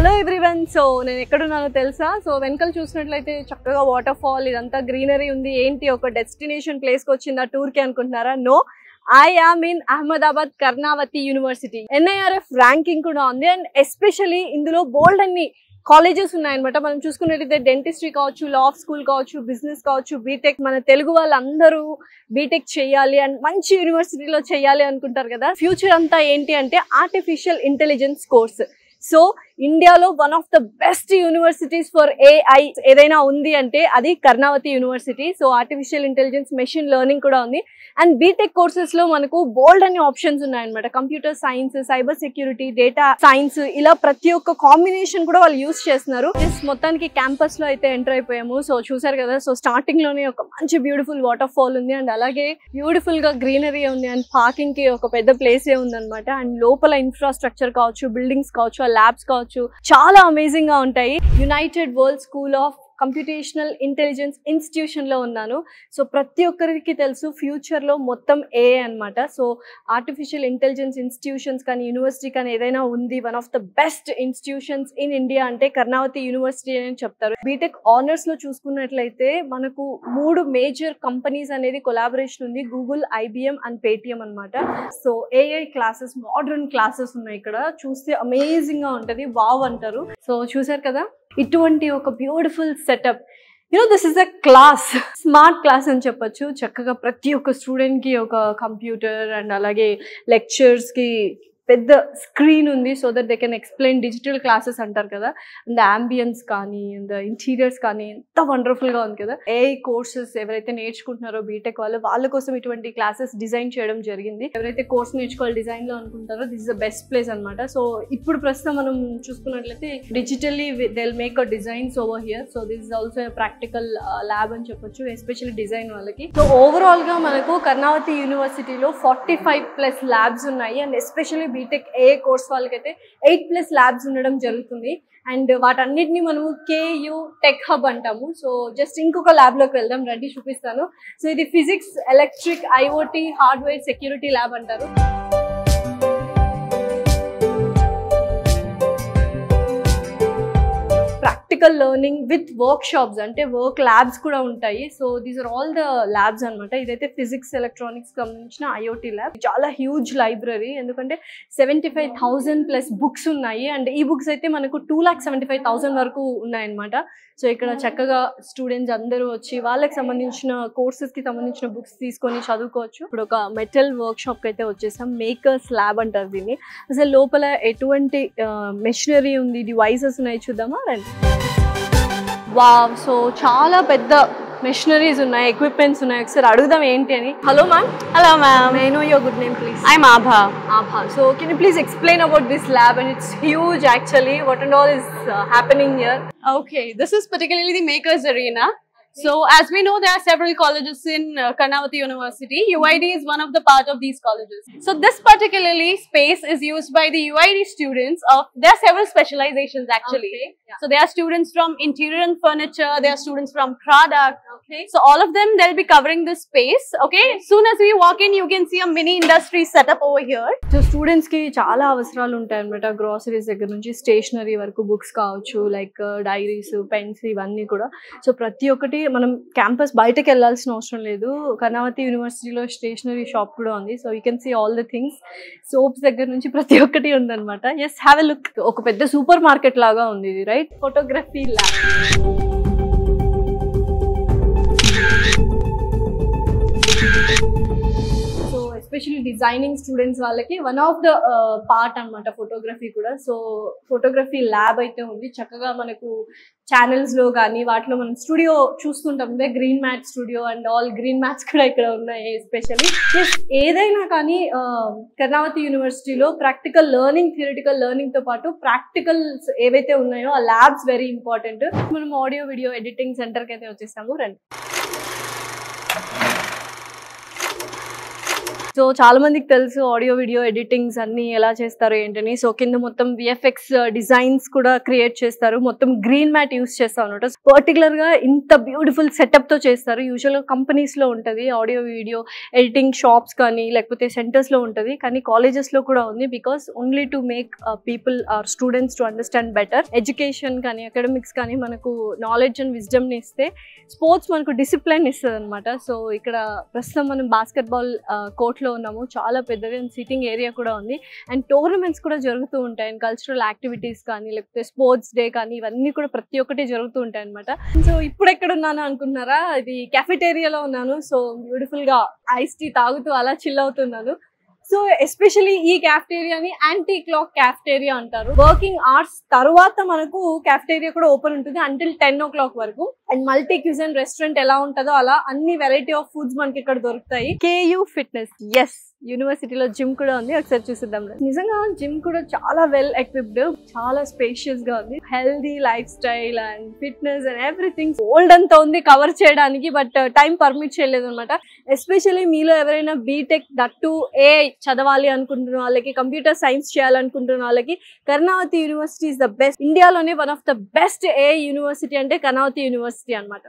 Hello everyone. So నేను ఎక్కడున్నానో తెలుసా? So వెనకాల చూసినట్లయితే చక్కగా వాటర్ ఫాల్, ఇదంతా గ్రీనరీ ఉంది. ఏంటి ఒక డెస్టినేషన్ ప్లేస్కి వచ్చిందా టూర్కి అనుకుంటున్నారా? No, I am in Ahmedabad Karnavati university. NIRF ranking కూడా ఉంది. అండ్ ఎస్పెషలీ ఇందులో బోల్డ్ అన్ని కాలేజెస్ ఉన్నాయన్నమాట. మనం చూసుకున్నట్టయితే డెంటిస్ట్రీ కావచ్చు, లా స్కూల్ కావచ్చు, బిజినెస్ కావచ్చు, బీటెక్. మన తెలుగు వాళ్ళందరూ బీటెక్ చేయాలి అండ్ మంచి యూనివర్సిటీలో చేయాలి అనుకుంటారు కదా. ఫ్యూచర్ అంతా ఏంటి అంటే ఆర్టిఫిషియల్ ఇంటెలిజెన్స్ కోర్స్. సో ఇండియాలో one of the best universities for AI ఏదైనా ఉంది అంటే అది Karnavati university. So artificial intelligence, machine learning కూడా ఉంది. అండ్ బీటెక్ కోర్సెస్ లో మనకు బోల్డ్ అనే ఆప్షన్స్ ఉన్నాయన్నమాట. Computer science, cyber security, data science, ఇలా ప్రతి ఒక్క కాంబినేషన్ కూడా వాళ్ళు యూస్ చేస్తున్నారు. మొత్తానికి క్యాంపస్ లో అయితే ఎంటర్ అయిపోయాము. సో చూసారు కదా, సో స్టార్టింగ్ లోనే ఒక మంచి బ్యూటిఫుల్ వాటర్ ఫాల్ ఉంది. అండ్ అలాగే బ్యూటిఫుల్ గా గ్రీనరీ ఉంది. అండ్ పార్కింగ్ కి ఒక పెద్ద ప్లేసే ఉంది అనమాట. అండ్ లోపల ఇన్ఫ్రాస్ట్రక్చర్ కావచ్చు, బిల్డింగ్స్ కావచ్చు, ల్యాబ్స్ కావచ్చు, చాలా అమేజింగ్ గా ఉంటాయి. United world school of computational intelligence institution లో ఉన్నాను. సో ప్రతి ఒక్కరికి తెలుసు ఫ్యూచర్ లో మొత్తం AI అనమాట. సో ఆర్టిఫిషియల్ ఇంటెలిజెన్స్ ఇన్స్టిట్యూషన్స్ కానీ, యూనివర్సిటీ కానీ ఏదైనా ఉంది, one of the best institutions in India అంటే కర్ణావతి యూనివర్సిటీ అని చెప్తారు. బీటెక్ ఆనర్స్ లో చూసుకున్నట్లయితే మనకు 3 మేజర్ కంపెనీస్ అనేది కొలాబరేషన్ ఉంది. గూగుల్, IBM అండ్ పేటిఎం అనమాట. So AI classes, modern classes ఉన్నాయి ఇక్కడ. చూస్తే అమేజింగ్ గా ఉంటది, వావ్ అంటారు. సో చూసారు కదా, ఇటువంటి ఒక beautiful setup. This is a class, smart class అని చెప్పొచ్చు. చక్కగా ప్రతి ఒక్క స్టూడెంట్ కి ఒక కంప్యూటర్ అండ్ అలాగే లెక్చర్స్ కి పెద్ద స్క్రీన్ ఉంది. So that they can explain, digital classes అంటారు కదా. అండ్ అంబియన్స్ కానీ, అండ్ ఇంటీరియర్స్ కానీ ఎంత వండర్ఫుల్ గా ఉంది కదా. AI కోర్సెస్ ఎవరైతే నేర్చుకుంటున్నారో బీటెక్ వాళ్ళ కోసం ఇటువంటి క్లాసెస్ డిజైన్ చేయడం జరిగింది. ఎవరైతే కోర్స్ నేర్చుకోవాలి డిజైన్ లో అనుకుంటారో this is the best place అనమాట. సో ఇప్పుడు ప్రస్తుతం మనం చూసుకున్నట్లయితే digitally they will make a designs over here. So this is also practical lab అని చెప్పొచ్చు, ఎస్పెషల్లీ డిజైన్ వాళ్ళకి. సో ఓవరాల్ గా మనకు కర్ణావతి యూనివర్సిటీలో 45+ ల్యాబ్స్ ఉన్నాయి. And especially B Tech AI course వాళ్ళకైతే 8+ ల్యాబ్స్ ఉండడం జరుగుతుంది. అండ్ వాటన్నిటిని మనము KU టెక్ హబ్ అంటాము. సో జస్ట్ ఇంకొక ల్యాబ్ లోకి వెళ్దాం, రండి చూపిస్తాను. సో ఇది physics, electric, IoT, hardware, security lab అంటారు. Practical learning with workshops, అంటే వర్క్ ల్యాబ్స్ కూడా ఉంటాయి. So these are all the labs అనమాట. ఇదైతే ఫిజిక్స్, ఎలక్ట్రానిక్స్ సంబంధించిన IoT ల్యాబ్. చాలా హ్యూజ్ లైబ్రరీ, ఎందుకంటే 75,000+ బుక్స్ ఉన్నాయి. అండ్ ఈ బుక్స్ అయితే మనకు 2,75,000 వరకు ఉన్నాయన్నమాట. సో ఇక్కడ చక్కగా స్టూడెంట్స్ అందరూ వచ్చి వాళ్ళకి సంబంధించిన కోర్సెస్ కి సంబంధించిన బుక్స్ తీసుకొని చదువుకోవచ్చు. ఇప్పుడు ఒక మెటల్ వర్క్ షాప్ కి అయితే వచ్చేసాం. మేకర్స్ ల్యాబ్ అంటారు దీన్ని. అసలు లోపల ఎటువంటి మెషినరీ ఉంది, డివైసెస్ ఉన్నాయి, చూద్దామా రండి. వావ్, సో చాలా పెద్ద మెషినరీస్ ఉన్నాయి, ఎక్విప్మెంట్స్ ఉన్నాయి. ఒకసారి అడుగుదాం ఏంటి అని. Hello ma'am. Hello ma'am. May I know your good name please? I'm Abha. Abha. So can you please explain about this lab? And it's huge actually. What and all is happening here? Okay, this is particularly the Makers Arena. So as we know, there are several colleges in Karnavati University. UID is one of the part of these colleges. So this particularly space is used by the UID students of, there are several specializations actually. Okay. Yeah. So there are students from interior and furniture, there are students from product. Okay. So all of them, they'll be covering this space. Okay. Soon as we walk in, you can see a mini industry setup over here. So students కి చాలా అవసరాలు ఉంటాయి అనమాట. Groceries దగ్గర నుంచి stationery వరకు, books కావచ్చు, like diaries, pens, ఇవన్నీ కూడా. సో ప్రతి ఒక్కటి మనం క్యాంపస్ బయటకు వెళ్ళాల్సిన అవసరం లేదు. కర్ణావతి యూనివర్సిటీలో స్టేషనరీ షాప్ కూడా ఉంది. So you can see all the things. Shops దగ్గర నుంచి ప్రతి ఒక్కటి ఉందన్నమాట. Yes, have a look. ఒక పెద్ద సూపర్ మార్కెట్ లాగా ఉంది ఇది, right? Photography lab. Especially designing students వాళ్ళకి వన్ ఆఫ్ ద పార్ట్ అనమాట ఫోటోగ్రఫీ కూడా. సో ఫోటోగ్రఫీ ల్యాబ్ అయితే ఉంది. చక్కగా మనకు ఛానల్స్ లో కానీ వాటిలో మనం స్టూడియో చూస్తుంటాం, green mat studio and all green mats కూడా ఇక్కడ ఉన్నాయి. ఎస్పెషల్లీ ఏదైనా కానీ కర్ణావతి యూనివర్సిటీలో ప్రాక్టికల్ లెర్నింగ్, థియరిటికల్ లెర్నింగ్ తో పాటు ప్రాక్టికల్స్ ఏవైతే ఉన్నాయో ఆ ల్యాబ్స్ వెరీ ఇంపార్టెంట్. మనం ఆడియో వీడియో ఎడిటింగ్ సెంటర్ కి అయితే వచ్చేసాము, రండి. సో చాలా మందికి తెలుసు ఆడియో వీడియో ఎడిటింగ్స్ అన్ని ఎలా చేస్తారు ఏంటని. సో కింద మొత్తం విఎఫ్ఎక్స్ డిజైన్స్ కూడా క్రియేట్ చేస్తారు, మొత్తం గ్రీన్ మ్యాట్ యూస్ చేస్తాం అనమాట. పర్టికులర్ గా ఇంత బ్యూటిఫుల్ సెటప్ తో చేస్తారు. యూజువల్ గా కంపెనీస్ లో ఉంటది ఆడియో వీడియో ఎడిటింగ్, షాప్స్ కానీ లేకపోతే సెంటర్స్ లో ఉంటది, కానీ కాలేజెస్ లో కూడా ఉంది. Because only to make people or students to understand better. Education కానీ అకాడమిక్స్ కానీ మనకు నాలెడ్జ్ అండ్ విజ్డమ్ ని ఇస్తే, స్పోర్ట్స్ మనకు డిసిప్లిన్ ఇస్తుంది అనమాట. సో ఇక్కడ ప్రస్తుతం మనం బాస్కెట్బాల్ కోర్ట్ లో ఉన్నాము, చాలా పెద్దగా సిట్టింగ్ ఏరియా కూడా ఉంది. అండ్ టోర్నమెంట్స్ కూడా జరుగుతూ ఉంటాయి, అండ్ కల్చరల్ యాక్టివిటీస్ కానీ లేకపోతే స్పోర్ట్స్ డే కానీ ఇవన్నీ కూడా ప్రతి ఒక్కటి జరుగుతూ ఉంటాయి అనమాట. సో ఇప్పుడు ఎక్కడ ఉన్నాను అనుకుంటున్నారా, ఇది కెఫెటేరియాలో ఉన్నాను. సో బ్యూటిఫుల్ గా ఐస్ టీ తాగుతూ అలా చిల్ అవుతున్నాను. సో ఎస్పెషలీ ఈ క్యాఫ్టేరియాని యాంటీ క్లాక్ క్యాఫ్టేరియా అంటారు. వర్కింగ్ అవర్స్ తర్వాత మనకు క్యాఫ్టేరియా కూడా ఓపెన్ ఉంటుంది అంటిల్ 10 o'clock వరకు. అండ్ మల్టీ క్యూజన్ రెస్టారెంట్ ఎలా ఉంటుందో అలా అన్ని వెరైటీ ఆఫ్ ఫుడ్స్ మనకి ఇక్కడ దొరుకుతాయి. KU ఫిట్నెస్, ఎస్ యూనివర్సిటీలో జిమ్ కూడా ఉంది, ఒకసారి చూసిద్దాం. నిజంగా జిమ్ కూడా చాలా వెల్ ఎక్విప్డ్, చాలా స్పేషియస్ గా ఉంది. Healthy life style and fitness and everything old అంతా ఉంది కవర్ చేయడానికి, బట్ టైం పర్మిట్ చేయలేదు అనమాట. ఎస్పెషల్లీ మీలో ఎవరైనా బీటెక్ దట్టు చదవాలి అనుకుంటున్న వాళ్ళకి, కంప్యూటర్ సైన్స్ చేయాలనుకుంటున్న వాళ్ళకి Karnavati university is the best. ఇండియాలోనే one of the best university అంటే కర్ణావతి యూనివర్సిటీ అనమాట.